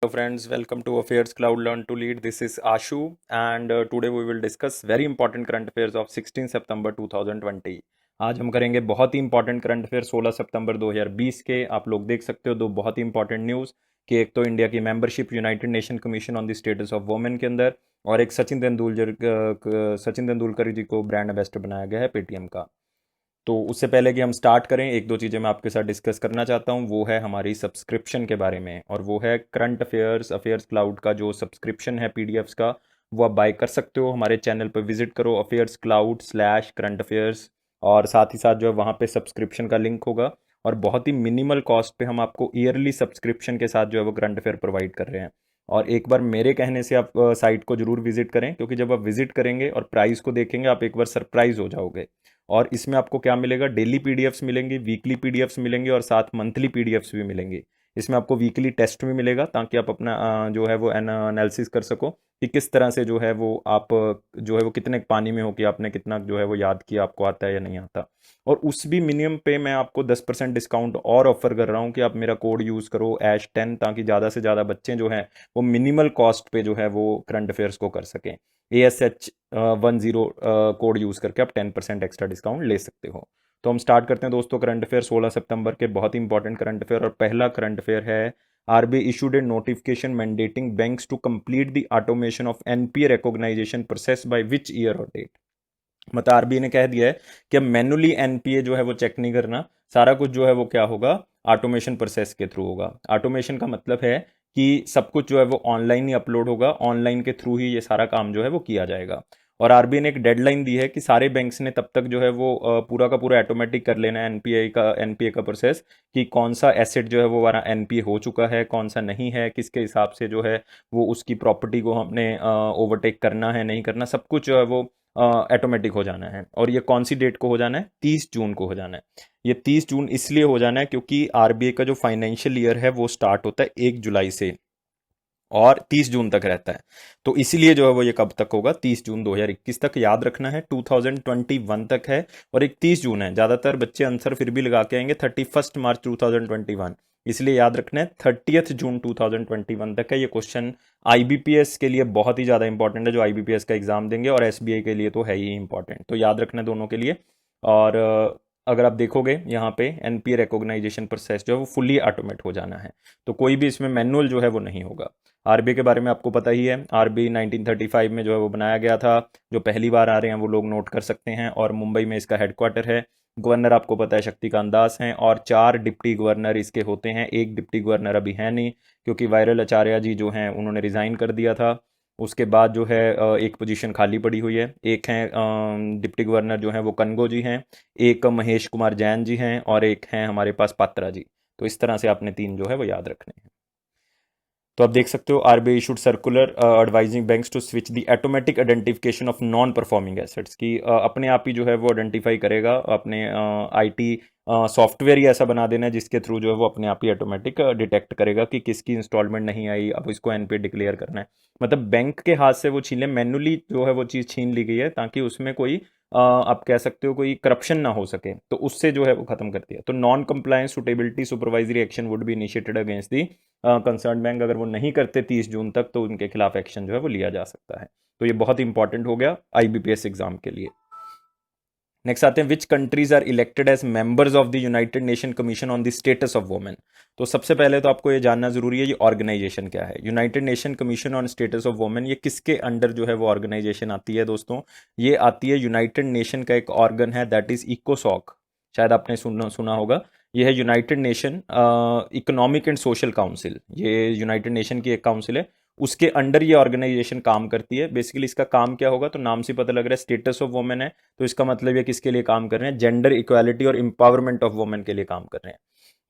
Hello friends, welcome to Affairs Cloud Learn to Lead. This is Ashu and today we will discuss very important current affairs of 16 September 2020. आज हम करेंगे बहुत ही important current affair 16 सितंबर 2020 के। आप लोग देख सकते हो दो बहुत ही इंपॉर्टेंट न्यूज़ कि एक तो इंडिया की membership United Nation commission on the status of women के अंदर, और एक सचिन तेंदुलकर जी को ब्रांड एम्बेसडर बनाया गया है पेटीएम का। तो उससे पहले कि हम स्टार्ट करें, एक दो चीज़ें मैं आपके साथ डिस्कस करना चाहता हूँ। वो है हमारी सब्सक्रिप्शन के बारे में, और वो है करंट अफेयर्स क्लाउड का जो सब्सक्रिप्शन है पीडीएफ्स का, वो आप बाय कर सकते हो। हमारे चैनल पर विजिट करो affairs cloud slash current affairs, और साथ ही साथ जो है वहाँ पे सब्सक्रिप्शन का लिंक होगा, और बहुत ही मिनिमल कॉस्ट पे हम आपको ईयरली सब्सक्रिप्शन के साथ जो है वो करंट अफेयर प्रोवाइड कर रहे हैं। और एक बार मेरे कहने से आप साइट को जरूर विजिट करें, क्योंकि जब आप विजिट करेंगे और प्राइस को देखेंगे आप एक बार सरप्राइज हो जाओगे। और इसमें आपको क्या मिलेगा, डेली पीडीएफ्स मिलेंगी, वीकली पीडीएफ्स मिलेंगे, और साथ मंथली पीडीएफ्स भी मिलेंगी। इसमें आपको वीकली टेस्ट भी मिलेगा, ताकि आप अपना जो है वो एनालिसिस कर सको कि किस तरह से जो है वो आप जो है वो कितने पानी में हो कि आपने कितना जो है वो याद किया, आपको आता है या नहीं आता। और उस भी मिनिमम पे मैं आपको 10% डिस्काउंट और ऑफर कर रहा हूँ कि आप मेरा कोड यूज़ करो ASH10, ताकि ज़्यादा से ज़्यादा बच्चे जो हैं वो मिनिमल कॉस्ट पे जो है वो करंट अफेयर्स को कर सकें। ASH10 कोड यूज़ करके आप 10% एक्स्ट्रा डिस्काउंट ले सकते हो। तो हम स्टार्ट करते हैं दोस्तों करंट अफेयर 16 सितंबर के, बहुत ही इंपॉर्टेंट करंट अफेयर। और पहला करंट अफेयर है, RBI issued a notification mandating banks to complete the automation of NPA recognization process by which year और डेट। मतलब आरबीआई ने कह दिया है कि अब मैनुअली एनपीए जो है वो चेक नहीं करना, सारा कुछ जो है वो क्या होगा, ऑटोमेशन प्रोसेस के थ्रू होगा। ऑटोमेशन का मतलब है कि सब कुछ जो है वो ऑनलाइन ही अपलोड होगा, ऑनलाइन के थ्रू ही ये सारा काम जो है वो किया जाएगा। और आरबीआई ने एक डेडलाइन दी है कि सारे बैंक्स ने तब तक जो है वो पूरा का पूरा ऑटोमेटिक कर लेना है एनपीए का प्रोसेस, कि कौन सा एसेट जो है वो हमारा एनपीए हो चुका है, कौन सा नहीं है, किसके हिसाब से जो है वो उसकी प्रॉपर्टी को हमने ओवरटेक करना है नहीं करना, सब कुछ जो है वो ऑटोमेटिक हो जाना है। और ये कौन सी डेट को हो जाना है, 30 जून को हो जाना है। ये 30 जून इसलिए हो जाना है क्योंकि आरबीआई का जो फाइनेंशियल ईयर है वो स्टार्ट होता है 1 जुलाई से, और 30 जून तक रहता है। तो इसीलिए जो है वो ये कब तक होगा, 30 जून 2021 तक। याद रखना है 2021 तक है, और 31 जून है। ज़्यादातर बच्चे आंसर फिर भी लगा के आएंगे 31 मार्च 2021, इसलिए याद रखना है 30 जून 2021 तक है। ये क्वेश्चन आईबीपीएस के लिए बहुत ही ज़्यादा इंपॉर्टेंट है, जो आईबीपीएस का एग्जाम देंगे, और एसबीआई के लिए तो है ही इंपॉर्टेंट, तो याद रखना है दोनों के लिए। और अगर आप देखोगे यहाँ पे एनपीए रिकॉग्नाइजेशन प्रोसेस जो है वो फुली ऑटोमेट हो जाना है, तो कोई भी इसमें मैनुअल जो है वो नहीं होगा। आरबीआई के बारे में आपको पता ही है, आरबीआई 1935 में जो है वो बनाया गया था। जो पहली बार आ रहे हैं वो लोग नोट कर सकते हैं, और मुंबई में इसका हेडक्वार्टर है। गवर्नर आपको पता है शक्तिकांत दास हैं, और 4 डिप्टी गवर्नर इसके होते हैं। एक डिप्टी गवर्नर अभी है नहीं, क्योंकि वायरल आचार्य जी जो हैं उन्होंने रिज़ाइन कर दिया था। उसके बाद जो है एक पोजीशन खाली पड़ी हुई है। एक हैं डिप्टी गवर्नर जो हैं वो कनगो जी हैं, एक महेश कुमार जैन जी हैं, और एक हैं हमारे पास पात्रा जी। तो इस तरह से आपने 3 जो है वो याद रखने हैं। तो आप देख सकते हो, RBI issued circular advising banks to switch the automatic identification of non performing assets, की अपने आप ही जो है वो आइडेंटिफाई करेगा, अपने आईटी सॉफ्टवेयर ही ऐसा बना देना है जिसके थ्रू जो है वो अपने आप ही ऑटोमेटिक डिटेक्ट करेगा कि किसकी इंस्टॉलमेंट नहीं आई, अब इसको एनपीए डिक्लेयर करना है। मतलब बैंक के हाथ से वो छीन ले, मैनुअली जो है वो चीज़ छीन ली गई है, ताकि उसमें कोई आप कह सकते हो कोई करप्शन ना हो सके, तो उससे जो है वो खत्म कर दिया। तो non compliance suitability supervisory action would be initiated against the concern bank. अगर वो नहीं करते 30 जून तक, तो उनके खिलाफ एक्शन जो है वो लिया जा सकता है। तो ये बहुत इंपॉर्टेंट हो गया आईबीपीएस एग्जाम के लिए। नेक्स्ट आते हैं, which countries are elected as members of the United Nation commission on the status of women. तो सबसे पहले तो आपको ये जानना जरूरी है ये ऑर्गेनाइजेशन क्या है। United Nation commission on status of women, ये किसके अंडर जो है वो ऑर्गेनाइजेशन आती है दोस्तों, ये आती है यूनाइटेड नेशन का एक ऑर्गन है, दैट इज इकोसॉक। शायद आपने सुना होगा। ये है United nation economic and social council, ये यूनाइटेड नेशन की एक काउंसिल है, उसके अंडर ये ऑर्गेनाइजेशन काम करती है। बेसिकली इसका काम क्या होगा, तो नाम से पता लग रहा है स्टेटस ऑफ वुमेन है, तो इसका मतलब ये किसके लिए काम कर रहे हैं, जेंडर इक्वालिटी और एम्पावरमेंट ऑफ वुमेन के लिए काम कर रहे हैं।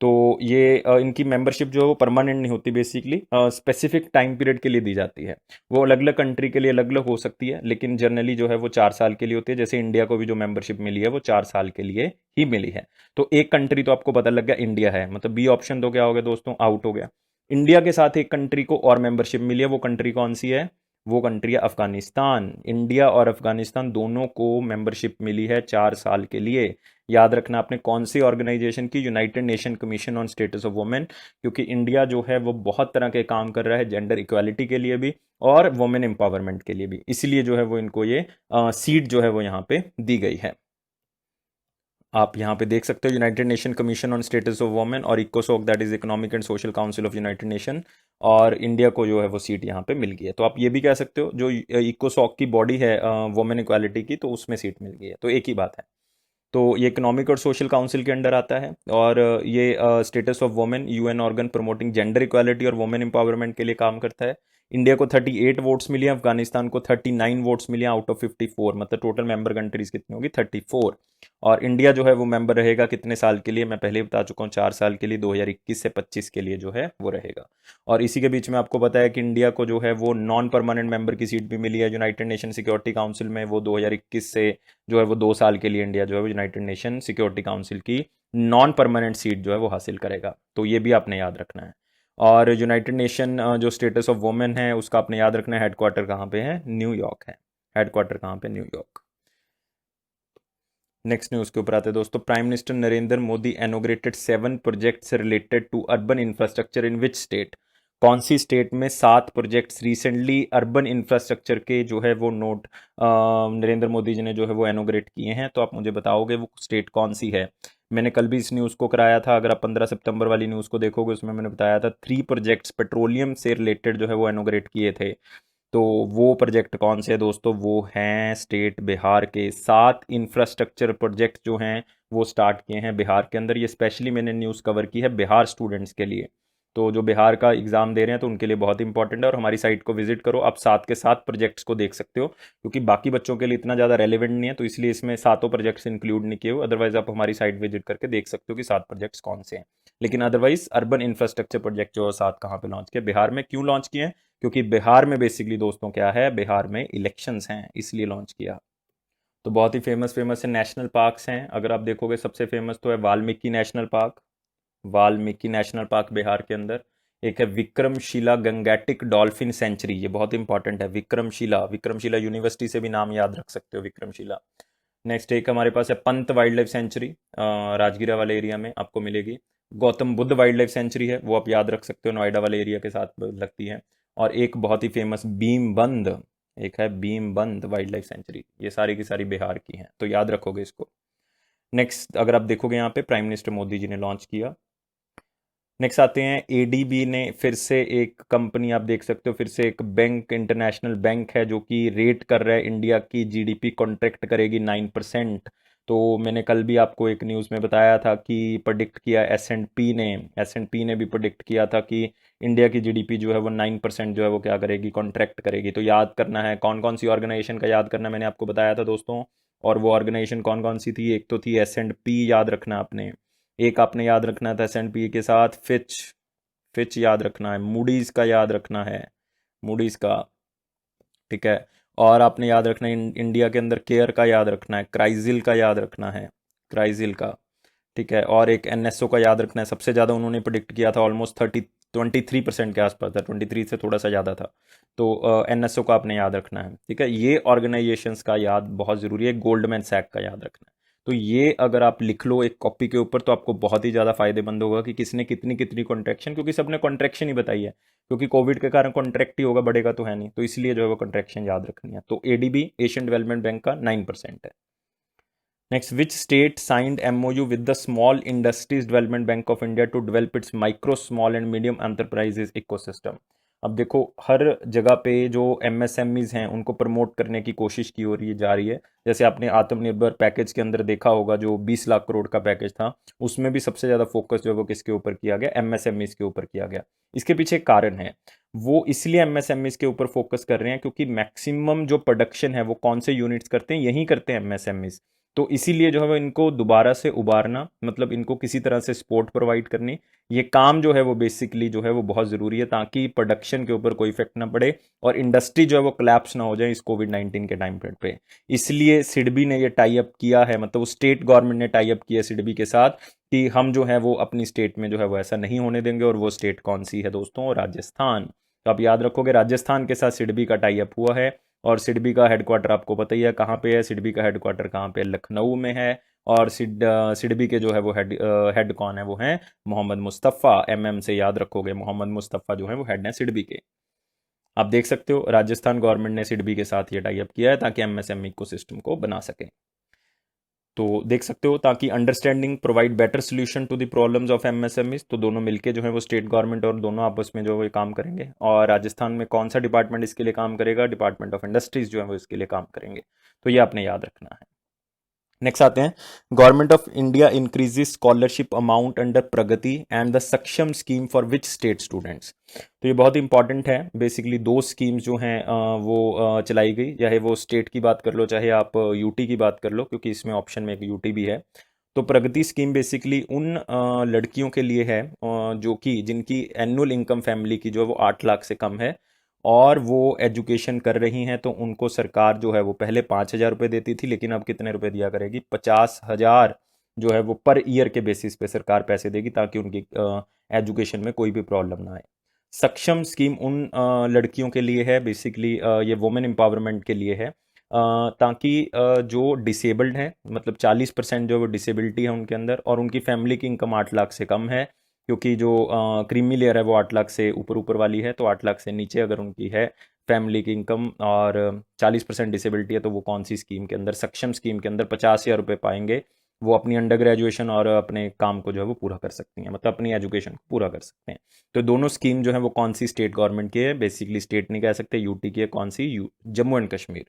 तो ये इनकी मेंबरशिप जो है वो परमानेंट नहीं होती, बेसिकली स्पेसिफिक टाइम पीरियड के लिए दी जाती है। वो अलग अलग कंट्री के लिए अलग अलग हो सकती है, लेकिन जनरली जो है वो 4 साल के लिए होती है। जैसे इंडिया को भी जो मेंबरशिप मिली है वो 4 साल के लिए ही मिली है। तो एक कंट्री तो आपको पता लग गया इंडिया है, मतलब बी ऑप्शन तो क्या हो गया दोस्तों, आउट हो गया। इंडिया के साथ एक कंट्री को और मेंबरशिप मिली है, वो कंट्री कौन सी है, वो कंट्री है अफगानिस्तान। इंडिया और अफगानिस्तान दोनों को मेंबरशिप मिली है 4 साल के लिए। याद रखना आपने कौन सी ऑर्गेनाइजेशन की, United Nation commission on status of women, क्योंकि इंडिया जो है वो बहुत तरह के काम कर रहा है जेंडर इक्वालिटी के लिए भी और वुमेन एम्पावरमेंट के लिए भी, इसलिए जो है वो इनको ये सीट जो है वो यहाँ पे दी गई है। आप यहाँ पे देख सकते हो United Nation commission on status of women और इकोसॉक, that is economic and social council of United Nation, और इंडिया को जो है वो सीट यहाँ पे मिल गई है। तो आप ये भी कह सकते हो जो इकोसॉक की बॉडी है वुमेन इक्वालिटी की, तो उसमें सीट मिल गई है, तो एक ही बात है। तो ये इकोनॉमिक और सोशल काउंसिल के अंडर आता है, और ये status of women UN organ promoting gender equality और वुमेन एम्पावरमेंट के लिए काम करता है। इंडिया को 38 वोट्स मिले हैं, अफगानिस्तान को 39 वोट्स मिले हैं आउट ऑफ 54, मतलब टोटल मेंबर कंट्रीज कितनी होगी 34। और इंडिया जो है वो मेंबर रहेगा कितने साल के लिए, मैं पहले ही बता चुका हूँ 4 साल के लिए, 2021 से 25 के लिए जो है वो रहेगा। और इसी के बीच में आपको बताया कि इंडिया को जो है वो नॉन परमानेंट मेंबर की सीट भी मिली है यूनाइटेड नेशन सिक्योरिटी काउंसिल में, वो 2021 से जो है वो 2 साल के लिए इंडिया जो है वो यूनाइटेड नेशन सिक्योरिटी काउंसिल की नॉन परमानेंट सीट जो है वो हासिल करेगा, तो ये भी आपने याद रखना है। और यूनाइटेड नेशन जो स्टेटस ऑफ वुमेन है उसका आपने याद रखना है, हेडक्वार्टर कहाँ पे है, न्यूयॉर्क है। हेडक्वार्टर कहाँ पे, न्यूयॉर्क। नेक्स्ट न्यूज़ के ऊपर आते हैं दोस्तों। Prime minister Narendra Modi inaugurated 7 projects related to urban infrastructure in which state. कौन सी स्टेट में 7 प्रोजेक्ट्स रिसेंटली अर्बन इंफ्रास्ट्रक्चर के जो है वो नोट नरेंद्र मोदी जी ने जो है वो इनॉग्रेट किए हैं, तो आप मुझे बताओगे वो स्टेट कौन सी है। मैंने कल भी इस न्यूज़ को कराया था, अगर आप 15 सितंबर वाली न्यूज़ को देखोगे उसमें मैंने बताया था 3 प्रोजेक्ट्स पेट्रोलियम से रिलेटेड जो है वो इनॉग्रेट किए थे। तो वो प्रोजेक्ट कौन से हैं दोस्तों, वो हैं स्टेट बिहार के। 7 इंफ्रास्ट्रक्चर प्रोजेक्ट जो हैं वो स्टार्ट किए हैं बिहार के अंदर। ये स्पेशली मैंने न्यूज़ कवर की है बिहार स्टूडेंट्स के लिए, तो जो बिहार का एग्ज़ाम दे रहे हैं तो उनके लिए बहुत इंपॉर्टेंट है। और हमारी साइट को विजिट करो, आप 7 के 7 प्रोजेक्ट्स को देख सकते हो, क्योंकि बाकी बच्चों के लिए इतना ज़्यादा रेलिवेंट नहीं है, तो इसलिए इसमें सातों प्रोजेक्ट्स इंक्लूड नहीं किए हुए। अदरवाइज आप हमारी साइट विजिट करके देख सकते हो कि 7 प्रोजेक्ट्स कौन से हैं। लेकिन अदरवाइज अर्बन इंफ्रास्ट्रक्चर प्रोजेक्ट जो है 7 कहाँ पे लॉन्च किए, बिहार में। क्यों लॉन्च किए हैं, क्योंकि बिहार में बेसिकली दोस्तों क्या है, बिहार में इलेक्शंस हैं, इसलिए लॉन्च किया। तो बहुत ही फेमस फेमस है नेशनल पार्क्स हैं, अगर आप देखोगे सबसे फेमस तो है Valmiki national park. Valmiki national park Bihar के अंदर। एक है विक्रमशिला गंगेटिक डॉल्फिन सेंचुरी, ये बहुत इंपॉर्टेंट है, विक्रमशिला। विक्रमशिला यूनिवर्सिटी से भी नाम याद रख सकते हो, विक्रमशिला। नेक्स्ट एक हमारे पास है पंत वाइल्ड लाइफ सेंचुरी, राजगिरा वाले एरिया में आपको मिलेगी। Gautam Buddha wild life sanctuary है, वो आप याद रख सकते हो, नोएडा वाले एरिया के साथ लगती है। और एक बहुत ही फेमस भीमबंद, एक है भीमबंद वाइल्ड लाइफ सेंचुरी। ये सारी की सारी बिहार की हैं, तो याद रखोगे इसको। नेक्स्ट अगर आप देखोगे यहाँ पे प्राइम मिनिस्टर मोदी जी ने लॉन्च किया। नेक्स्ट आते हैं, एडीबी ने फिर से एक कंपनी, आप देख सकते हो फिर से एक बैंक, इंटरनेशनल बैंक है जो कि रेट कर रहा है इंडिया की जीडीपी कॉन्ट्रैक्ट करेगी 9%। तो मैंने कल भी आपको एक न्यूज़ में बताया था कि प्रोडिक्ट किया एस एंड पी ने भी प्रोडिक्ट किया था कि इंडिया की जीडीपी जो है वो 9% जो है वो क्या करेगी, कॉन्ट्रैक्ट करेगी। तो याद करना है कौन कौन सी ऑर्गेनाइजेशन का याद करना, मैंने आपको बताया था दोस्तों। और वो ऑर्गेनाइजेशन कौन कौन सी थी, एक तो थी एस एंड पी, याद रखना आपने। एक आपने याद रखना था एस एंड पी के साथ फिच, फिच याद रखना है। मूडीज़ का याद रखना है, मूडीज़ का, ठीक है। और आपने याद रखना है इंडिया के अंदर केयर का याद रखना है, क्राइजिल का याद रखना है, क्राइजिल का, ठीक है। और एक एनएसओ का याद रखना है, सबसे ज़्यादा उन्होंने प्रिडिक्ट किया था, ऑलमोस्ट 23% के आसपास था, 23 से थोड़ा सा ज़्यादा था। तो एनएसओ का आपने याद रखना है, ठीक है। ये ऑर्गेनाइजेशंस का याद बहुत ज़रूरी है, गोल्डमैन सैक का याद रखना है। तो ये अगर आप लिख लो एक कॉपी के ऊपर तो आपको बहुत ही ज़्यादा फायदेमंद होगा कि किसने कितनी कितनी कॉन्ट्रैक्शन, क्योंकि सबने कॉन्ट्रैक्शन ही बताई है, क्योंकि कोविड के कारण कॉन्ट्रैक्ट ही होगा, बढ़ेगा तो है नहीं, तो इसलिए जो है वो कॉन्ट्रैक्शन याद रखनी है। तो एडीबी एशियन डेवलपमेंट बैंक का 9% है। Next, which state signed MOU with the Small Industries Development Bank of India to develop its micro, small and medium enterprises ecosystem? अब देखो हर जगह पे जो एमएसएमईज हैं उनको प्रमोट करने की कोशिश की हो रही जा रही है। जैसे आपने आत्मनिर्भर पैकेज के अंदर देखा होगा, जो 20 लाख करोड़ का पैकेज था, उसमें भी सबसे ज़्यादा फोकस जो है वो किसके ऊपर किया गया, एमएसएमईज के ऊपर किया गया। इसके पीछे एक कारण है, वो इसलिए एमएसएमईज के ऊपर फोकस कर रहे हैं क्योंकि मैक्सिमम जो प्रोडक्शन है वो कौन से यूनिट्स करते हैं, यही करते हैं एमएसएमईज। तो इसीलिए जो है वो इनको दोबारा से उबारना, मतलब इनको किसी तरह से सपोर्ट प्रोवाइड करनी, ये काम जो है वो बेसिकली जो है वो बहुत ज़रूरी है, ताकि प्रोडक्शन के ऊपर कोई इफेक्ट ना पड़े और इंडस्ट्री जो है वो कोलैप्स ना हो जाए इस कोविड-19 के टाइम पीरियड पे। इसलिए सिडबी ने ये टाई अप किया है, मतलब स्टेट गवर्नमेंट ने टाई अप किया सिडबी के साथ कि हम जो है वो अपनी स्टेट में जो है वो ऐसा नहीं होने देंगे। और वो स्टेट कौन सी है दोस्तों, राजस्थान। तो आप याद रखोगे राजस्थान के साथ सिडबी का टाई अप हुआ है, और सिडबी का हेडक्वार्टर आपको पता ही है कहाँ पे है। सिडबी का हेडक्वार्टर कहाँ पे है? लखनऊ में है। और सिडबी के जो है वो हेड कौन है? वो है मोहम्मद मुस्तफ़ा। एमएम से याद रखोगे, मोहम्मद मुस्तफ़ा जो है वो हेड है सिडबी के। आप देख सकते हो राजस्थान गवर्नमेंट ने सिडबी के साथ ये टाई अप किया है ताकि एमएसएमई को सिस्टम को बना सके। तो देख सकते हो ताकि understanding provide better solution to the problems of MSMEs, तो दोनों मिलके जो है वो स्टेट गवर्नमेंट और दोनों आपस में जो है वो काम करेंगे। और राजस्थान में कौन सा डिपार्टमेंट इसके लिए काम करेगा? डिपार्टमेंट ऑफ इंडस्ट्रीज जो है वो इसके लिए काम करेंगे। तो ये आपने याद रखना है। नेक्स्ट आते हैं, government of India increases scholarship amount under Pragati and the Saksham scheme for which state students. तो ये बहुत इंपॉर्टेंट है। बेसिकली दो स्कीम्स जो हैं वो चलाई गई, चाहे वो स्टेट की बात कर लो चाहे आप यूटी की बात कर लो, क्योंकि इसमें ऑप्शन में एक यूटी भी है। तो प्रगति स्कीम बेसिकली उन लड़कियों के लिए है जो कि जिनकी एनुअल इनकम फैमिली की जो है वो 8 लाख से कम है, और वो एजुकेशन कर रही हैं। तो उनको सरकार जो है वो पहले 5,000 रुपये देती थी, लेकिन अब कितने रुपए दिया करेगी? 50,000 जो है वो पर ईयर के बेसिस पे सरकार पैसे देगी, ताकि उनकी एजुकेशन में कोई भी प्रॉब्लम ना आए। सक्षम स्कीम उन लड़कियों के लिए है, बेसिकली ये वुमेन एम्पावरमेंट के लिए है, ताकि जो डिसेबल्ड हैं, मतलब 40% जो वो डिसेबिलिटी है उनके अंदर, और उनकी फैमिली की इनकम 8 लाख से कम है, क्योंकि जो क्रीमी लेयर है वो 8 लाख से ऊपर ऊपर वाली है, तो 8 लाख से नीचे अगर उनकी है फैमिली की इनकम और 40% डिसेबिलिटी है, तो वो कौन सी स्कीम के अंदर? सक्षम स्कीम के अंदर 50,000 रुपये पाएंगे। वो अपनी अंडर ग्रेजुएशन और अपने काम को जो है वो पूरा कर सकती हैं, मतलब अपनी एजुकेशन को पूरा कर सकते हैं। तो दोनों स्कीम जो है वो कौन सी स्टेट गवर्नमेंट की है? बेसिकली स्टेट नहीं कह सकते, यूटी की है। कौन सी? जम्मू एंड कश्मीर।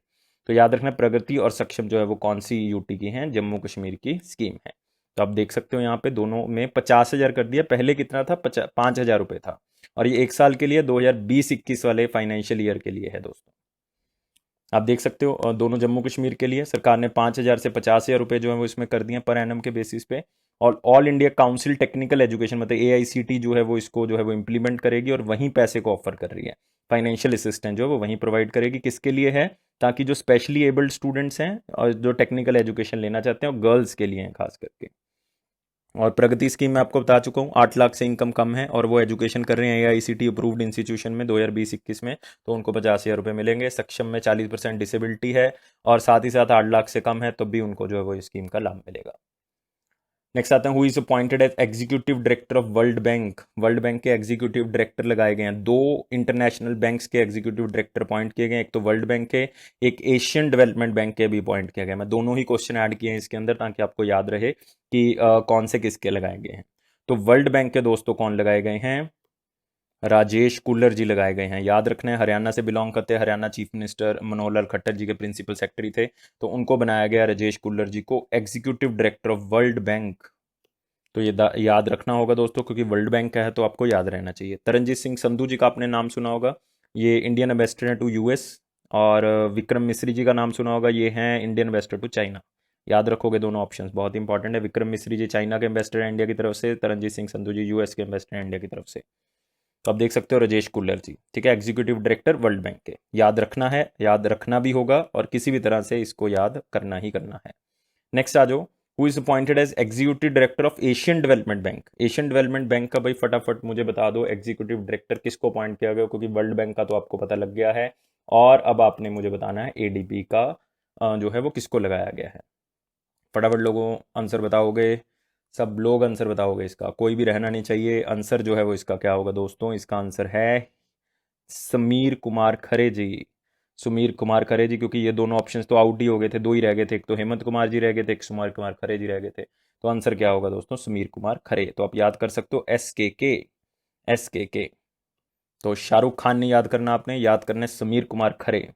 तो याद रखना प्रगति और सक्षम जो है वो कौन सी यूटी की हैं? जम्मू कश्मीर की स्कीम है। तो आप देख सकते हो यहाँ पे दोनों में 50,000 कर दिया। पहले कितना था? 5,000 रुपये था। और ये एक साल के लिए 2020-21 वाले फाइनेंशियल ईयर के लिए है दोस्तों। आप देख सकते हो दोनों जम्मू कश्मीर के लिए सरकार ने 5,000 से 50,000 रुपये जो है वो इसमें कर दिए पर एनम के बेसिस पे। और all India council technical education मतलब एआईसीटी जो है वो इसको जो है वो इम्प्लीमेंट करेगी और वहीं पैसे को ऑफर कर रही है। फाइनेंशियल असिस्टेंस जो है वो वहीं प्रोवाइड करेगी। किसके लिए है? ताकि जो स्पेशली एबल्ड स्टूडेंट्स हैं और जो टेक्निकल एजुकेशन लेना चाहते हैं, और गर्ल्स के लिए हैं खास करके। और प्रगति स्कीम मैं आपको बता चुका हूँ, 8 लाख से इनकम कम है और वो एजुकेशन कर रहे हैं एआईसीटी अप्रूव्ड इंस्टीट्यूशन में 2020-21 में, तो उनको 50,000 रुपये मिलेंगे। सक्षम में 40% डिसेबिलिटी है और साथ ही साथ 8 लाख से कम है, तो भी उनको जो है वो स्कीम का लाभ मिलेगा। नेक्स्ट आते हैं, who is appointed as executive director of world bank. World bank के एग्जीक्यूटिव डायरेक्टर लगाए गए हैं। दो इंटरनेशनल बैंक्स के एग्जीक्यूटिव डायरेक्टर अपॉइंट किए गए, एक तो वर्ल्ड बैंक के, एक एशियन डेवलपमेंट बैंक के भी अपॉइंट किया गया। मैं दोनों ही क्वेश्चन ऐड किए हैं इसके अंदर ताकि आपको याद रहे कि कौन से किसके लगाए गए हैं। तो वर्ल्ड बैंक के दोस्तों कौन लगाए गए हैं? राजेश कुल्लर जी लगाए गए हैं। याद रखना है हरियाणा से बिलोंग करते हैं, हरियाणा चीफ मिनिस्टर मनोहर लाल खट्टर जी के प्रिंसिपल सेक्रेटरी थे, तो उनको बनाया गया राजेश कुल्लर जी को executive director of world bank. तो ये याद रखना होगा दोस्तों, क्योंकि वर्ल्ड बैंक का है तो आपको याद रहना चाहिए। तरनजीत सिंह संधू जी का आपने नाम सुना होगा, ये इंडियन एम्बेसडर हैं टू यूएस। और विक्रम मिश्री जी का नाम सुना होगा, ये हैं इंडियन एम्बेसडर टू चाइना। याद रखोगे दोनों ऑप्शंस, बहुत इंपॉर्टेंट है। विक्रम मिश्री जी चाइना के एम्बेसडर हैं इंडिया की तरफ से, तरनजीत सिंह संधू जी यूएस के एम्बेसडर हैं इंडिया की तरफ से। तो आप देख सकते हो राजेश कुल्लर जी, ठीक है, एग्जीक्यूटिव डायरेक्टर वर्ल्ड बैंक के। याद रखना है, याद रखना भी होगा और किसी भी तरह से इसको याद करना ही करना है। नेक्स्ट आ जाओ, who is appointed as executive director of Asian development bank. Asian development bank का भाई फटाफट मुझे बता दो एग्जीक्यूटिव डायरेक्टर किसको अपॉइंट किया गया, क्योंकि वर्ल्ड बैंक का तो आपको पता लग गया है। और अब आपने मुझे बताना है एडीबी का जो है वो किसको लगाया गया है। फटाफट लोगों आंसर बताओगे, सब लोग आंसर बताओगे, इसका कोई भी रहना नहीं चाहिए। आंसर जो है वो इसका क्या होगा दोस्तों? इसका आंसर है समीर कुमार खरे जी। सुमीर कुमार खरे जी, क्योंकि ये दोनों ऑप्शंस तो आउट ही हो गए थे, दो ही रह गए थे, एक तो हेमंत कुमार जी रह गए थे, एक सुमीर कुमार खरे जी रह गए थे। तो आंसर क्या होगा दोस्तों? सुमीर कुमार खरे। तो आप याद कर सकते हो SKK, SKK। तो शाहरुख खान ने याद करना, आपने याद करना है समीर कुमार खरे।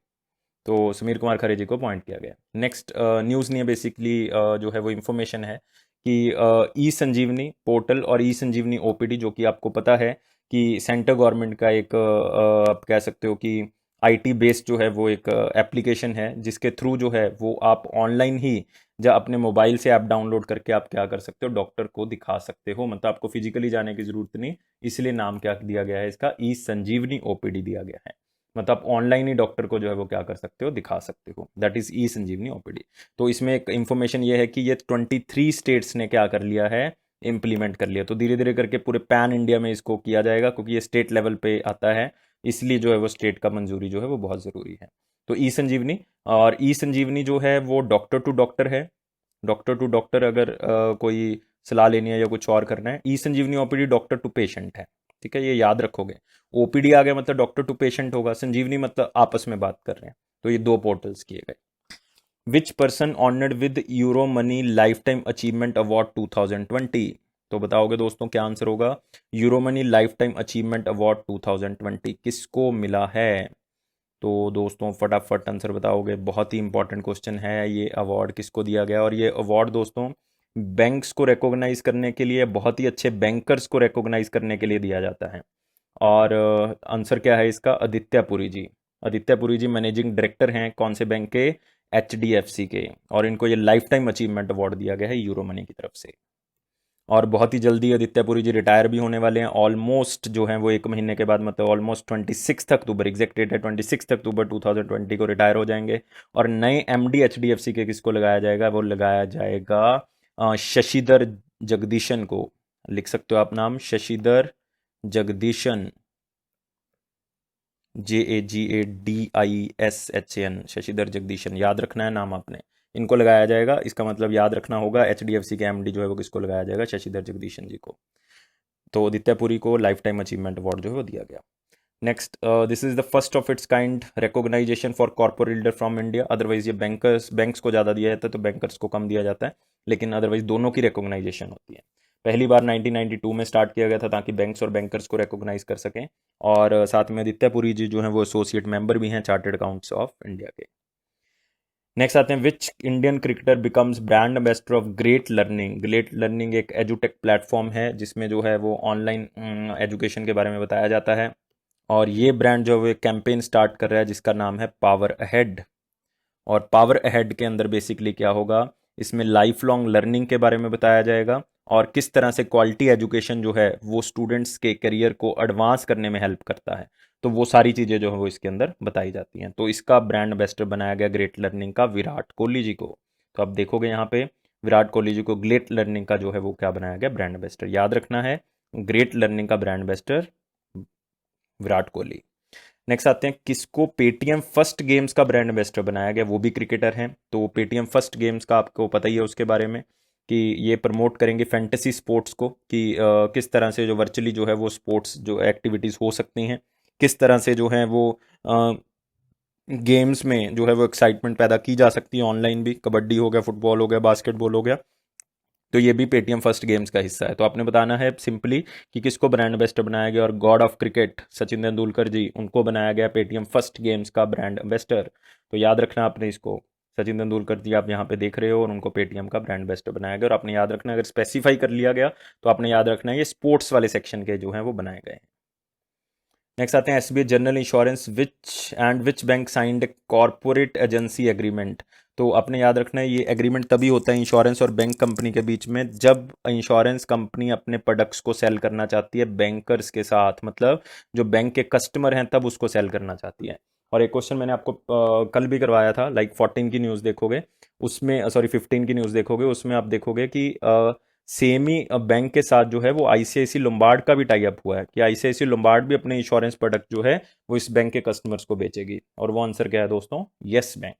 तो समीर कुमार खरे जी को अपॉइंट किया गया। नेक्स्ट न्यूज़ नहीं है, बेसिकली जो है वो इन्फॉर्मेशन है कि ई संजीवनी पोर्टल और ई संजीवनी OPD, जो कि आपको पता है कि सेंट्रल गवर्नमेंट का एक आप कह सकते हो कि IT बेस्ड जो है वो एक एप्लीकेशन है, जिसके थ्रू जो है वो आप ऑनलाइन ही या अपने मोबाइल से ऐप डाउनलोड करके आप क्या कर सकते हो? डॉक्टर को दिखा सकते हो, मतलब आपको फिजिकली जाने की ज़रूरत नहीं। इसलिए नाम क्या दिया गया है इसका? ई संजीवनी OPD दिया गया है। मतलब आप ऑनलाइन ही डॉक्टर को जो है वो क्या कर सकते हो? दिखा सकते हो। That is e Sanjeevani OPD। तो इसमें एक इन्फॉर्मेशन ये है कि ये 23 स्टेट्स ने क्या कर लिया है? इम्प्लीमेंट कर लिया। तो धीरे धीरे करके पूरे पैन इंडिया में इसको किया जाएगा, क्योंकि ये स्टेट लेवल पे आता है। इसलिए जो है वो स्टेट का मंजूरी जो है वो बहुत ज़रूरी है। तो ई संजीवनी, और ई संजीवनी जो है वो डॉक्टर टू डॉक्टर है। डॉक्टर टू डॉक्टर अगर कोई सलाह लेनी है या कुछ और करना है। ई संजीवनी ओपीडी डॉक्टर टू पेशेंट है। ठीक है, ये याद रखोगे। ओपीडी आ गया मतलब डॉक्टर टू पेशेंट होगा, संजीवनी मतलब आपस में बात कर रहे हैं। तो ये दो पोर्टल्स किए गए। Which person honoured with euro money life time achievement award 2020? तो बताओगे दोस्तों क्या आंसर होगा। Euro money life time achievement award 2020 किसको मिला है? तो दोस्तों फटाफट आंसर बताओगे। बहुत ही इंपॉर्टेंट क्वेश्चन है, ये अवार्ड किसको दिया गया? और ये अवार्ड दोस्तों बैंक्स को रिकॉग्नाइज करने के लिए, बहुत ही अच्छे बैंकर्स को रिकॉग्नाइज करने के लिए दिया जाता है। और आंसर क्या है इसका? आदित्य पुरी जी। आदित्य पुरी जी मैनेजिंग डायरेक्टर हैं कौन से बैंक के? HDFC के। और इनको ये लाइफ टाइम अचीवमेंट अवार्ड दिया गया है यूरो मनी की तरफ से। और बहुत ही जल्दी आदित्य पुरी जी रिटायर भी होने वाले हैं, ऑलमोस्ट जो हैं वो एक महीने के बाद, मतलब ऑलमोस्ट 26 अक्टूबर, एग्जैक्ट डेट है 26 अक्टूबर 2020 को रिटायर हो जाएंगे। और नए MD HDFC के किसको लगाया जाएगा? वो लगाया जाएगा शशिधर जगदीशन को। लिख सकते हो आप नाम, शशिधर जगदीशन, JAGADISHAN, शशिधर जगदीशन, याद रखना है नाम आपने। इनको लगाया जाएगा, इसका मतलब याद रखना होगा HDFC के MD जो है वो किसको लगाया जाएगा? शशिधर जगदीशन जी को। तो आदित्य पुरी को लाइफ टाइम अचीवमेंट अवार्ड जो है वो दिया गया। Next, this is the first of its kind recognization for corporate leader from India. Otherwise ये बैंक्स को ज़्यादा दिया जाता है, तो बैंकर्स को कम दिया जाता है, लेकिन अदरवाइज दोनों की रिकॉग्नाइजेशन होती है। पहली बार 1992 में स्टार्ट किया गया था ताकि बैंक्स और बैंकर्स को रिकॉग्नाइज कर सकें। और साथ में आदित्य पुरी जी जो हैं वो एसोसिएट मेंबर भी हैं चार्टर्ड अकाउंट्स ऑफ इंडिया के। नेक्स्ट आते हैं, which Indian cricketer becomes brand ambassador of great learning? Great learning एक एजुटेक प्लेटफॉर्म है जिसमें जो है वो ऑनलाइन एजुकेशन के बारे में बताया जाता है। और ये ब्रांड जो है वो एक कैंपेन स्टार्ट कर रहा है जिसका नाम है पावर अहेड। और पावर अहेड के अंदर बेसिकली क्या होगा, इसमें लाइफ लॉन्ग लर्निंग के बारे में बताया जाएगा और किस तरह से क्वालिटी एजुकेशन जो है वो स्टूडेंट्स के करियर को एडवांस करने में हेल्प करता है। तो वो सारी चीज़ें जो है वो इसके अंदर बताई जाती हैं। तो इसका ब्रांड एम्बेसडर बनाया गया ग्रेट लर्निंग का विराट कोहली जी को। तो आप देखोगे यहाँ पे विराट कोहली जी को ग्रेट लर्निंग का जो है वो क्या बनाया गया? Brand ambassador. याद रखना है, ग्रेट लर्निंग का brand ambassador Virat Kohli. Next आते हैं, किसको पेटीएम फर्स्ट गेम्स का ब्रांड एम्बेसडर बनाया गया? वो भी क्रिकेटर हैं। तो पेटीएम फर्स्ट गेम्स का आपको पता ही है उसके बारे में, कि ये प्रमोट करेंगे फैंटेसी स्पोर्ट्स को, कि किस तरह से जो वर्चुअली जो है वो स्पोर्ट्स जो एक्टिविटीज़ हो सकती हैं, किस तरह से जो है वो गेम्स में जो है वो एक्साइटमेंट पैदा की जा सकती है ऑनलाइन भी। कबड्डी हो गया, फुटबॉल हो गया, बास्केटबॉल हो गया, तो ये भी पेटीएम फर्स्ट गेम्स का हिस्सा है। तो आपने बताना है सिंपली कि किसको ब्रांड एम्बेसडर बनाया गया। और god of cricket Sachin Tendulkar ji, उनको बनाया गया पेटीएम फर्स्ट गेम्स का ब्रांड एम्बेसडर। तो याद रखना आपने इसको, सचिन तेंदुलकर जी आप यहाँ पे देख रहे हो और उनको पेटीएम का ब्रांड एम्बेसडर बनाया गया। और आपने याद रखना, अगर स्पेसिफाई कर लिया गया तो आपने याद रखना है ये स्पोर्ट्स वाले सेक्शन के जो हैं वो बनाए गए हैं। नेक्स्ट आते हैं, SBI general insurance which bank signed corporate agency agreement? तो आपने याद रखना है ये एग्रीमेंट तभी होता है इंश्योरेंस और बैंक कंपनी के बीच में, जब इंश्योरेंस कंपनी अपने प्रोडक्ट्स को सेल करना चाहती है बैंकर्स के साथ, मतलब जो बैंक के कस्टमर हैं तब उसको सेल करना चाहती है। और एक क्वेश्चन मैंने आपको कल भी करवाया था, लाइक 14 की न्यूज़ देखोगे उसमें, सॉरी 15 की न्यूज़ देखोगे उसमें आप देखोगे कि सेम ही बैंक के साथ जो है वो ICICI लोम्बार्ड का भी टाई अप हुआ है, कि ICICI लोम्बार्ड भी अपने इंश्योरेंस प्रोडक्ट जो है वो इस बैंक के कस्टमर्स को बेचेगी। और वो आंसर क्या है दोस्तों? Yes bank.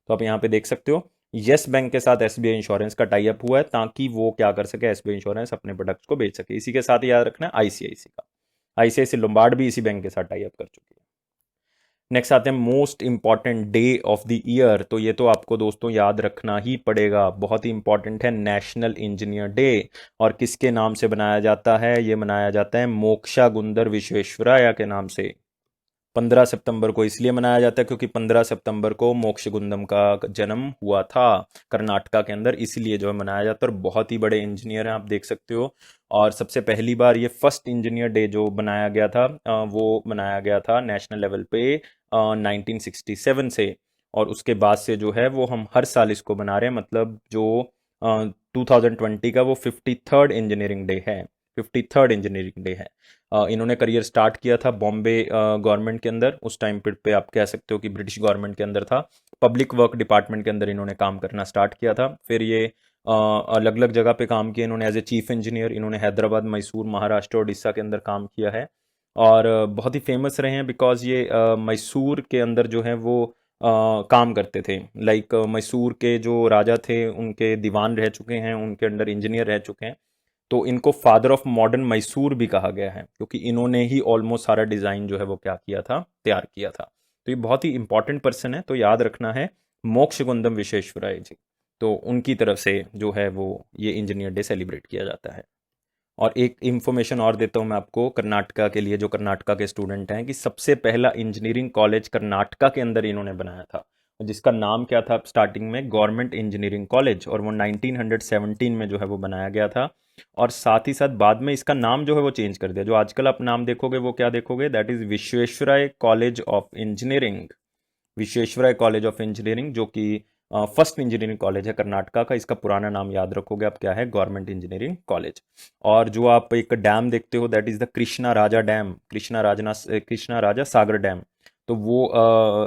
तो आप यहाँ पे देख सकते हो येस बैंक के साथ SBI इंश्योरेंस का टाई अप हुआ है ताकि वो क्या कर सके, SBI इंश्योरेंस अपने प्रोडक्ट्स को बेच सके। इसी के साथ याद रखना है ICICI का, ICICI लोम्बार्ड भी इसी बैंक के साथ टाई अप कर चुकी है। नेक्स्ट आते हैं, most important day of the year. तो ये तो आपको दोस्तों याद रखना ही पड़ेगा, बहुत ही इंपॉर्टेंट है, नेशनल इंजीनियर डे। और किसके नाम से बनाया जाता है? ये मनाया जाता है मोक्षा गुंदर विश्वेश्वरैया के नाम से। 15 सितंबर को इसलिए मनाया जाता है क्योंकि 15 सितंबर को मोक्षगुंडम का जन्म हुआ था कर्नाटका के अंदर, इसलिए जो है मनाया जाता है। और बहुत ही बड़े इंजीनियर हैं, आप देख सकते हो। और सबसे पहली बार ये फर्स्ट इंजीनियर डे जो बनाया गया था वो बनाया गया था नेशनल लेवल पे 1967 से। और उसके बाद से जो है वो हम हर साल इसको बना रहे हैं, मतलब जो 2020 का वो 53rd इंजीनियरिंग डे है। 53rd इंजीनियरिंग डे है। इन्होंने करियर स्टार्ट किया था बॉम्बे गवर्नमेंट के अंदर, उस टाइम पे आप कह सकते हो कि ब्रिटिश गवर्नमेंट के अंदर था। पब्लिक वर्क डिपार्टमेंट के अंदर इन्होंने काम करना स्टार्ट किया था। फिर ये अलग अलग जगह पे काम किया इन्होंने एज ए चीफ इंजीनियर। इन्होंने हैदराबाद, मैसूर, महाराष्ट्र और उड़ीसा के अंदर काम किया है। और बहुत ही फेमस रहे हैं बिकॉज ये मैसूर के अंदर जो है वो काम करते थे। लाइक मैसूर के जो राजा थे उनके दीवान रह चुके हैं, उनके अंडर इंजीनियर रह चुके हैं। तो इनको फादर ऑफ मॉडर्न मैसूर भी कहा गया है क्योंकि इन्होंने ही ऑलमोस्ट सारा डिज़ाइन जो है वो क्या किया था, तैयार किया था। तो ये बहुत ही इंपॉर्टेंट पर्सन है, तो याद रखना है मोक्षगुंडम विश्वेश्वराय जी। तो उनकी तरफ से जो है वो ये इंजीनियर डे सेलिब्रेट किया जाता है। और एक इन्फॉर्मेशन और देता हूँ मैं आपको कर्नाटका के लिए, जो कर्नाटका के स्टूडेंट हैं, कि सबसे पहला इंजीनियरिंग कॉलेज कर्नाटका के अंदर इन्होंने बनाया था, जिसका नाम क्या था स्टार्टिंग में, गवर्नमेंट इंजीनियरिंग कॉलेज, और वो 1917 में जो है वो बनाया गया था। और साथ ही साथ बाद में इसका नाम जो है वो चेंज कर दिया। जो आजकल आप नाम देखोगे वो क्या देखोगे, that is Visvesvaraya college of engineering. Visvesvaraya college of engineering, जो कि फर्स्ट इंजीनियरिंग कॉलेज है कर्नाटका का। इसका पुराना नाम याद रखोगे आप, क्या है, गवर्नमेंट इंजीनियरिंग कॉलेज। और जो आप एक डैम देखते हो, that is the Krishna Raja dam, Krishna Raja Sagar dam. तो वो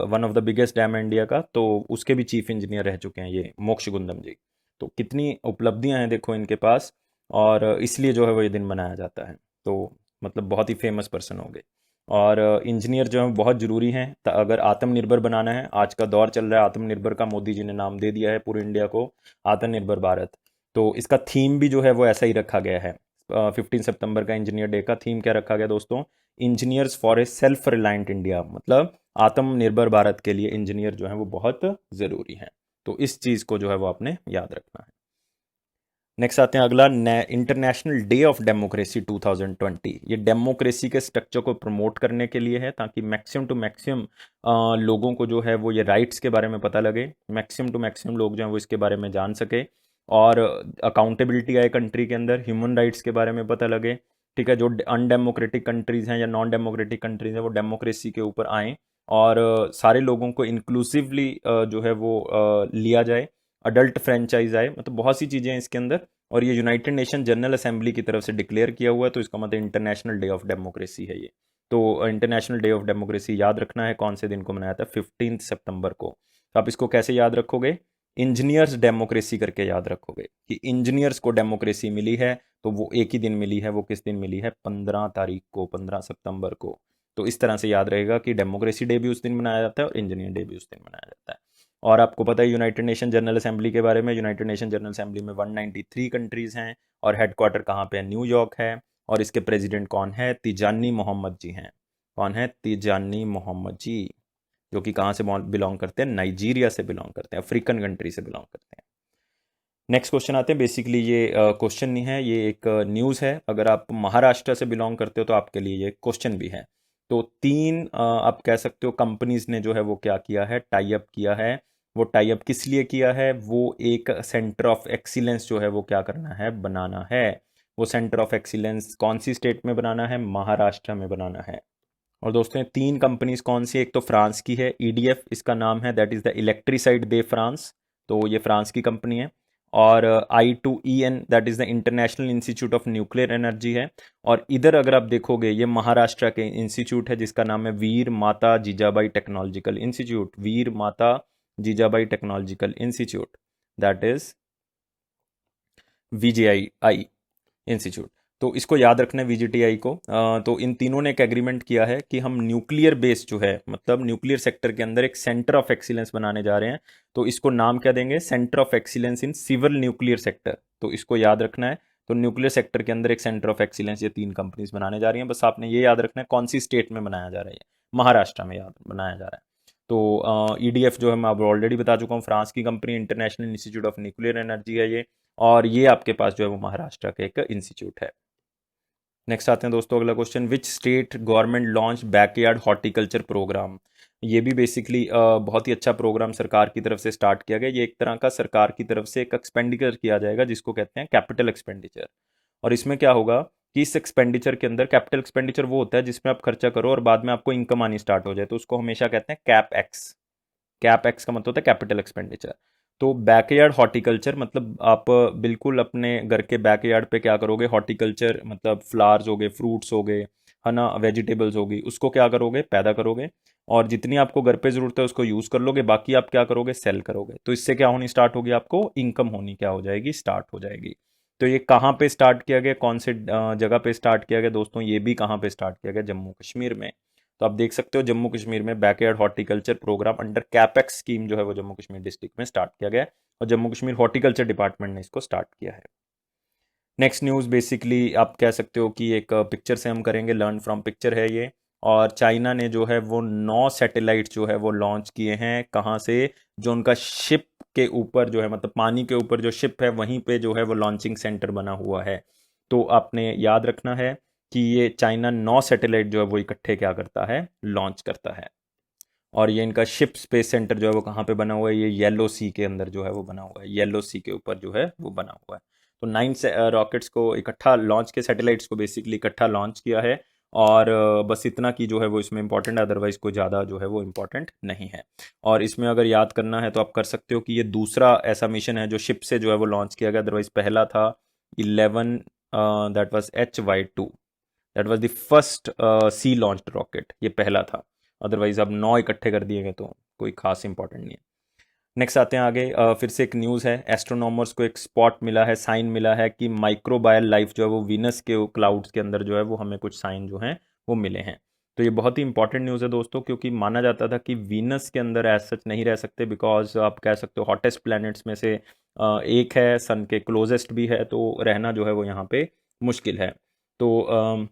one of the biggest dam है इंडिया का, तो उसके भी चीफ इंजीनियर रह चुके हैं ये मोक्षगुंडम जी। तो कितनी उपलब्धियां हैं देखो इनके पास, और इसलिए जो है वो ये दिन मनाया जाता है। तो मतलब बहुत ही फेमस पर्सन हो गए। और इंजीनियर जो है बहुत ज़रूरी हैं, अगर आत्मनिर्भर बनाना है। आज का दौर चल रहा है आत्मनिर्भर का, मोदी जी ने नाम दे दिया है पूरे इंडिया को आत्मनिर्भर भारत। तो इसका थीम भी जो है वो ऐसा ही रखा गया है। 15 सितंबर का इंजीनियर डे का थीम क्या रखा गया दोस्तों, engineers for a self reliant India, मतलब आत्मनिर्भर भारत के लिए इंजीनियर जो है वो बहुत ज़रूरी हैं। तो इस चीज़ को जो है वो आपने याद रखना है। नेक्स्ट आते हैं अगला, इंटरनेशनल डे ऑफ डेमोक्रेसी 2020। ये डेमोक्रेसी के स्ट्रक्चर को प्रमोट करने के लिए है, ताकि मैक्सिमम टू मैक्सिमम लोगों को जो है वो ये राइट्स के बारे में पता लगे, मैक्सिमम टू मैक्सिमम लोग जो हैं वो इसके बारे में जान सके, और अकाउंटेबिलिटी आए कंट्री के अंदर, ह्यूमन राइट्स के बारे में पता लगे। ठीक है, जो अनडेमोक्रेटिक कंट्रीज़ हैं या नॉन डेमोक्रेटिक कंट्रीज़ हैं वो डेमोक्रेसी के ऊपर आएँ, और सारे लोगों को इंक्लूसिवली जो है वो लिया जाए, अडल्ट फ्रेंचाइज आए, मतलब बहुत सी चीज़ें हैं इसके अंदर। और ये यूनाइटेड नेशन जनरल असेंबली की तरफ से डिक्लेयर किया हुआ है, तो इसका मतलब इंटरनेशनल डे ऑफ डेमोक्रेसी है ये। तो इंटरनेशनल डे ऑफ डेमोक्रेसी याद रखना है कौन से दिन को मनाया था, 15 सितंबर को। तो आप इसको कैसे याद रखोगे, इंजीनियर्स डेमोक्रेसी करके याद रखोगे कि इंजीनियर्स को डेमोक्रेसी मिली है। तो वो एक ही दिन मिली है, वो किस दिन मिली है, 15 तारीख को, 15 सितंबर को। तो इस तरह से याद रहेगा कि डेमोक्रेसी डे भी उस दिन मनाया जाता है और इंजीनियर डे भी उस दिन मनाया जाता है। और आपको पता है यूनाइटेड नेशन जनरल असेंबली के बारे में, यूनाइटेड नेशन जनरल असेंबली में 193 कंट्रीज़ हैं, और हेडक्वार्टर कहाँ पे है, न्यूयॉर्क है। और इसके प्रेसिडेंट कौन है, तिजानी मोहम्मद जी हैं। कौन है, तिजानी मोहम्मद जी, जो कि कहाँ से बिलोंग करते हैं, नाइजीरिया से बिलोंग करते हैं, अफ्रीकन कंट्री से बिलोंग करते हैं। नेक्स्ट क्वेश्चन आते हैं। बेसिकली ये क्वेश्चन नहीं है, ये एक न्यूज़ है। अगर आप महाराष्ट्र से बिलोंग करते हो तो आपके लिए ये क्वेश्चन भी है। तो तीन आप कह सकते हो कंपनीज ने जो है वो क्या किया है, टाई अप किया है। वो टाई अप किस लिए किया है, वो एक सेंटर ऑफ एक्सीलेंस जो है वो क्या करना है, बनाना है। वो सेंटर ऑफ एक्सीलेंस कौन सी स्टेट में बनाना है, महाराष्ट्र में बनाना है। और दोस्तों ये तीन कंपनीज कौन सी है, एक तो फ्रांस की है, ईडीएफ इसका नाम है, that is the Electricite de France. तो ये फ्रांस की कंपनी है। और I2EN, that is the International Institute of Nuclear Energy है। और इधर अगर आप देखोगे ये महाराष्ट्र के इंस्टीट्यूट है जिसका नाम है वीर माता जीजाबाई टेक्नोलॉजिकल इंस्टीट्यूट, वीर माता Jijabai technological institute, that is VJI institute. तो इसको याद रखना है VGTI को। तो इन तीनों ने एक एग्रीमेंट किया है कि हम न्यूक्लियर बेस जो है, मतलब न्यूक्लियर सेक्टर के अंदर एक सेंटर ऑफ एक्सीलेंस बनाने जा रहे हैं। तो इसको नाम क्या देंगे, centre of excellence in civil nuclear sector. तो इसको याद रखना है। तो न्यूक्लियर सेक्टर के अंदर एक सेंटर ऑफ एक्सीलेंस ये तीन कंपनीज बनाने जा रही हैं। बस आपने ये याद रखना है कौन सी स्टेट में बनाया जा रहा है, महाराष्ट्र में याद बनाया जा रहा है। तो ईडीएफ जो है मैं अब ऑलरेडी बता चुका हूँ, फ्रांस की company, international Institute of Nuclear Energy है ये। और ये आपके पास जो है वो महाराष्ट्र का एक इंस्टीट्यूट है। नेक्स्ट आते हैं दोस्तों अगला question, which state government launch backyard horticulture programme. ये भी बेसिकली बहुत ही अच्छा प्रोग्राम सरकार की तरफ से स्टार्ट किया गया। ये एक तरह का सरकार की तरफ से एक एक्सपेंडिचर किया जाएगा जिसको कहते हैं कैपिटल एक्सपेंडिचर। और इसमें क्या होगा कि इस एक्सपेंडिचर के अंदर, कैपिटल एक्सपेंडिचर वो होता है जिसमें आप खर्चा करो और बाद में आपको इनकम आनी स्टार्ट हो जाए, तो उसको हमेशा कहते हैं कैप एक्स। कैप एक्स का मतलब होता है कैपिटल एक्सपेंडिचर। तो बैकयार्ड हॉर्टिकल्चर मतलब आप बिल्कुल अपने घर के बैकयार्ड पे क्या करोगे, हॉर्टिकल्चर मतलब फ्लावर्स हो गए, फ्रूट्स हो गए, है ना, वेजिटेबल्स होगी, उसको क्या करोगे, पैदा करोगे। और जितनी आपको घर पे ज़रूरत है उसको यूज़ कर लोगे, बाकी आप क्या करोगे, सेल करोगे। तो इससे क्या होनी स्टार्ट होगी, आपको इनकम होनी क्या हो जाएगी, स्टार्ट हो जाएगी। तो ये कहाँ पे स्टार्ट किया गया, कौन से जगह पे स्टार्ट किया गया दोस्तों, ये भी कहाँ पे स्टार्ट किया गया, जम्मू कश्मीर में। तो आप देख सकते हो जम्मू कश्मीर में backyard horticulture programme under capex scheme जो है वो जम्मू कश्मीर डिस्ट्रिक्ट में स्टार्ट किया गया है, और जम्मू कश्मीर हॉर्टिकल्चर डिपार्टमेंट ने इसको स्टार्ट किया है। नेक्स्ट न्यूज़ बेसिकली आप कह सकते हो कि एक पिक्चर से हम करेंगे, लर्न फ्रॉम पिक्चर है ये। और चाइना ने जो है वो 9 सैटेलाइट जो है वो लॉन्च किए हैं, कहाँ से, जो उनका शिप के ऊपर जो है, मतलब पानी के ऊपर जो शिप है वहीं पे जो है वो लॉन्चिंग सेंटर बना हुआ है। तो आपने याद रखना है कि ये चाइना 9 सैटेलाइट जो है वो इकट्ठे क्या करता है, लॉन्च करता है। और ये इनका शिप स्पेस सेंटर जो है वो कहाँ पे बना हुआ है, ये येलो सी के अंदर जो है वो बना हुआ है, येलो सी के ऊपर जो है वो बना हुआ है। तो 9 रॉकेट्स को इकट्ठा लॉन्च के, सैटेलाइट्स को बेसिकली इकट्ठा लॉन्च किया है। और बस इतना की जो है वो इसमें इंपॉर्टेंट है, अदरवाइज कोई ज़्यादा जो है वो इंपॉर्टेंट नहीं है। और इसमें अगर याद करना है तो आप कर सकते हो कि ये दूसरा ऐसा मिशन है जो शिप से जो है वो लॉन्च किया गया, अदरवाइज पहला था 11, that was HY2, that was the first sea launched rocket, ये पहला था। अदरवाइज अब 9 इकट्ठे कर दिए गए तो कोई खास इंपॉर्टेंट नहीं है। नेक्स्ट आते हैं आगे, फिर से एक न्यूज़ है, एस्ट्रोनॉमर्स को एक स्पॉट मिला है, साइन मिला है कि माइक्रोबायल लाइफ जो है वो वीनस के क्लाउड्स के अंदर जो है वो हमें कुछ साइन जो हैं वो मिले हैं। तो ये बहुत ही इंपॉर्टेंट न्यूज़ है दोस्तों, क्योंकि माना जाता था कि वीनस के अंदर एज सच नहीं रह सकते, बिकॉज आप कह सकते हो हॉटेस्ट प्लैनेट्स में से एक है, सन के क्लोजेस्ट भी है, तो रहना जो है वो यहाँ पे मुश्किल है। तो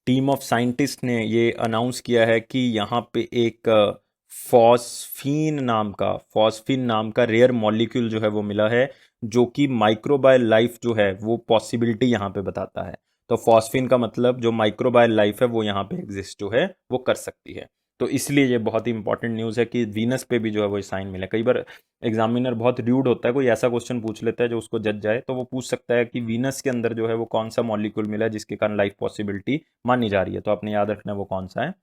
टीम ऑफ साइंटिस्ट ने ये अनाउंस किया है कि यहाँ पे एक फॉस्फीन नाम का रेयर मॉलिक्यूल जो है वो मिला है, जो कि माइक्रोबायल लाइफ जो है वो पॉसिबिलिटी यहाँ पे बताता है। तो फॉस्फीन का मतलब जो माइक्रोबायल लाइफ है वो यहाँ पे एग्जिस्ट जो है वो कर सकती है। तो इसलिए ये बहुत ही इंपॉर्टेंट न्यूज़ है कि वीनस पे भी जो है वो साइन मिला। कई बार एग्जामिनर बहुत र्यूड होता है, कोई ऐसा क्वेश्चन पूछ लेता है जो उसको जज जाए, तो वो पूछ सकता है कि वीनस के अंदर जो है वो कौन सा मॉलिक्यूल मिला है जिसके कारण लाइफ पॉसिबिलिटी मानी जा रही है। तो आपने याद रखना है वो कौन सा है,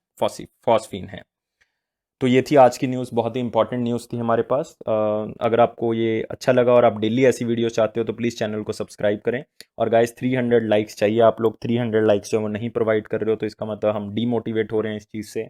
फॉस्फीन है। तो ये थी आज की न्यूज़, बहुत ही इंपॉर्टेंट न्यूज़ थी हमारे पास। अगर आपको ये अच्छा लगा और आप डेली ऐसी वीडियो चाहते हो तो प्लीज़ चैनल को सब्सक्राइब करें। और गाइस 300 लाइक्स चाहिए, आप लोग 300 लाइक्स जो है वो नहीं प्रोवाइड कर रहे हो, तो इसका मतलब हम डीमोटिवेट हो रहे हैं इस चीज़ से।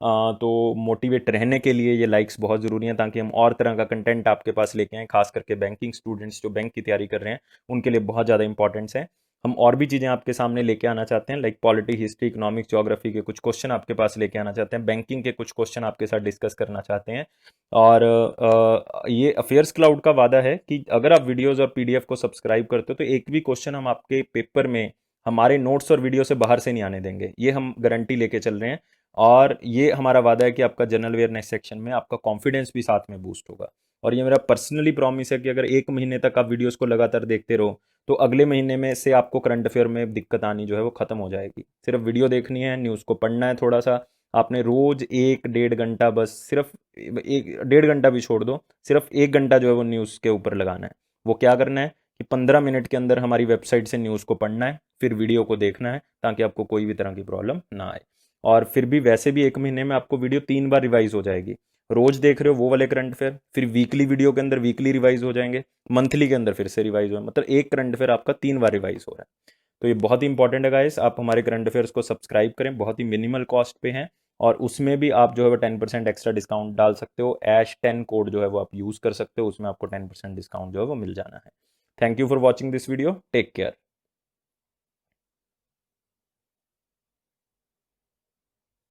तो मोटिवेट रहने के लिए ये लाइक्स बहुत ज़रूरी हैं, ताकि हम और तरह का कंटेंट आपके पास लेके आएँ, खास करके बैंकिंग स्टूडेंट्स जो बैंक की तैयारी कर रहे हैं उनके लिए बहुत ज़्यादा इंपॉर्टेंस है। हम और भी चीज़ें आपके सामने लेके आना चाहते हैं, like polity, history, economics, geography के कुछ क्वेश्चन आपके पास लेके आना चाहते हैं, बैंकिंग के कुछ क्वेश्चन आपके साथ डिस्कस करना चाहते हैं। और ये अफेयर्स क्लाउड का वादा है कि अगर आप वीडियोस और पीडीएफ को सब्सक्राइब करते हो तो एक भी क्वेश्चन हम आपके पेपर में हमारे नोट्स और वीडियो से बाहर से नहीं आने देंगे, ये हम गारंटी लेके चल रहे हैं। और ये हमारा वादा है कि आपका जनरल अवेयरनेस सेक्शन में आपका कॉन्फिडेंस भी साथ में बूस्ट होगा। और ये मेरा पर्सनली प्रॉमिस है कि अगर 1 महीने तक आप वीडियोस को लगातार देखते रहो तो अगले महीने में से आपको करंट अफेयर में दिक्कत आनी जो है वो ख़त्म हो जाएगी। सिर्फ वीडियो देखनी है, न्यूज़ को पढ़ना है थोड़ा सा, आपने रोज़ 1 डेढ़ घंटा, बस सिर्फ 1 डेढ़ घंटा भी छोड़ दो, सिर्फ 1 घंटा जो है वो न्यूज़ के ऊपर लगाना है। वो क्या करना है कि 15 मिनट के अंदर हमारी वेबसाइट से न्यूज़ को पढ़ना है, फिर वीडियो को देखना है, ताकि आपको कोई भी तरह की प्रॉब्लम ना आए। और फिर भी वैसे भी 1 महीने में आपको वीडियो 3 बार रिवाइज हो जाएगी। रोज देख रहे हो वो वाले करंट अफेयर, फिर वीकली वीडियो के अंदर वीकली रिवाइज हो जाएंगे, मंथली के अंदर फिर से रिवाइज हो, मतलब एक करंट अफेयर आपका 3 बार रिवाइज हो रहा है। तो ये बहुत ही इंपॉर्टेंट है गाइस, आप हमारे करंट अफेयर्स को सब्सक्राइब करें, बहुत ही मिनिमल कॉस्ट पे हैं। और उसमें भी आप जो है वो 10% एक्स्ट्रा डिस्काउंट डाल सकते हो, ASH10 कोड जो है वो आप यूज़ कर सकते हो, उसमें आपको 10% डिस्काउंट जो है वो मिल जाना है। Thank you for watching this video, take care.